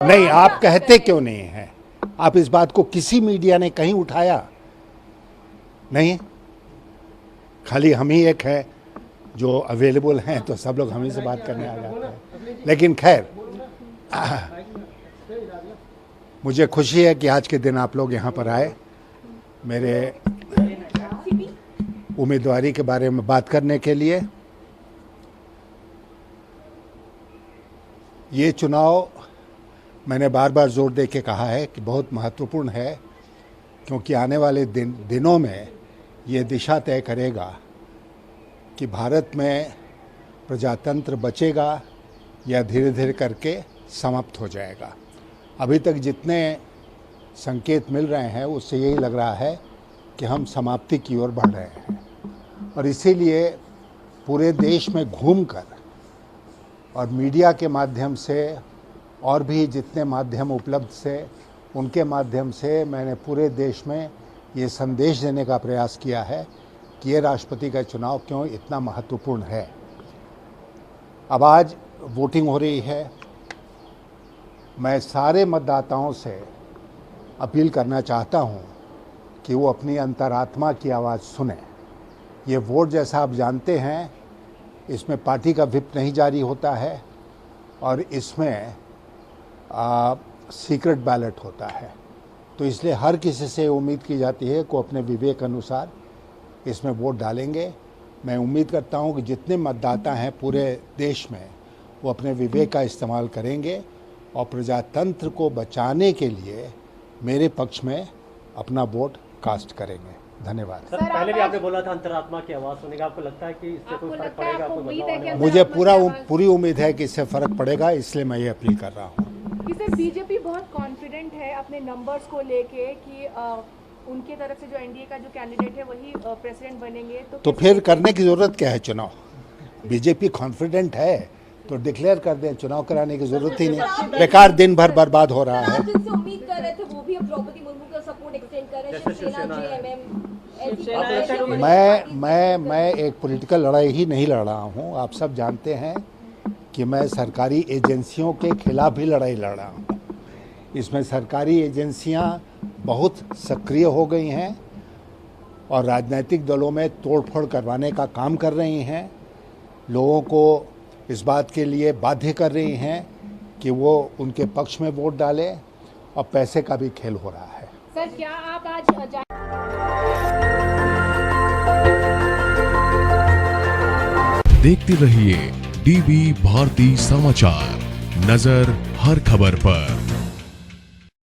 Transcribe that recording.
नहीं, आप कहते क्यों नहीं हैं? आप इस बात को किसी मीडिया ने कहीं उठाया नहीं? खाली हम ही एक है जो अवेलेबल हैं, तो सब लोग हम ही से बात करने आ जाते हैं। लेकिन खैर, मुझे खुशी है कि आज के दिन आप लोग यहाँ पर आए मेरे उम्मीदवारी के बारे में बात करने के लिए। ये चुनाव मैंने बार बार जोर दे के कहा है कि बहुत महत्वपूर्ण है, क्योंकि आने वाले दिनों में ये दिशा तय करेगा कि भारत में प्रजातंत्र बचेगा या धीरे धीरे करके समाप्त हो जाएगा। अभी तक जितने संकेत मिल रहे हैं उससे यही लग रहा है कि हम समाप्ति की ओर बढ़ रहे हैं, और इसीलिए पूरे देश में घूमकर और मीडिया के माध्यम से और भी जितने माध्यम उपलब्ध से उनके माध्यम से मैंने पूरे देश में ये संदेश देने का प्रयास किया है कि ये राष्ट्रपति का चुनाव क्यों इतना महत्वपूर्ण है। अब आज वोटिंग हो रही है। मैं सारे मतदाताओं से अपील करना चाहता हूँ कि वो अपनी अंतरात्मा की आवाज़ सुने। ये वोट, जैसा आप जानते हैं, इसमें पार्टी का व्हिप नहीं जारी होता है और इसमें सीक्रेट बैलेट होता है। तो इसलिए हर किसी से उम्मीद की जाती है कि अपने विवेक अनुसार इसमें वोट डालेंगे। मैं उम्मीद करता हूं कि जितने मतदाता हैं पूरे देश में वो अपने विवेक का इस्तेमाल करेंगे और प्रजातंत्र को बचाने के लिए मेरे पक्ष में अपना वोट कास्ट करेंगे। धन्यवाद। सर, पहले भी आपने बोला था अंतरात्मा की आवाज़ सुनेगा। आपको लगता है कि इससे कोई फर्क पड़ेगा? मुझे पूरी उम्मीद है कि इससे फर्क पड़ेगा, इसलिए मैं ये अपील कर रहा हूँ। सर, बीजेपी बहुत कॉन्फिडेंट है अपने नंबर्स को लेके कि उनके तरफ से जो एनडीए का जो कैंडिडेट है वही प्रेसिडेंट बनेंगे। तो फिर करने की जरूरत क्या है चुनाव? बीजेपी कॉन्फिडेंट है तो डिक्लेयर कर दें, चुनाव कराने की जरूरत ही नहीं। बेकार दिन भर बर्बाद हो रहा है। उम्मीद कर रहे थे वो भी अब द्रौपदी मुर्मू का सपोर्ट एक्सटेंड कर रहे हैं। मैं एक पॉलिटिकल लड़ाई ही नहीं लड़ रहा हूँ। आप सब जानते हैं कि मैं सरकारी एजेंसियों के खिलाफ भी लड़ाई लड़ रहा हूँ। इसमें सरकारी एजेंसियाँ बहुत सक्रिय हो गई हैं और राजनीतिक दलों में तोड़फोड़ करवाने का काम कर रही हैं। लोगों को इस बात के लिए बाध्य कर रही हैं कि वो उनके पक्ष में वोट डालें, और पैसे का भी खेल हो रहा है। सर, क्या आप आज देखते रहिए डीवी भारती समाचार, नजर हर खबर पर।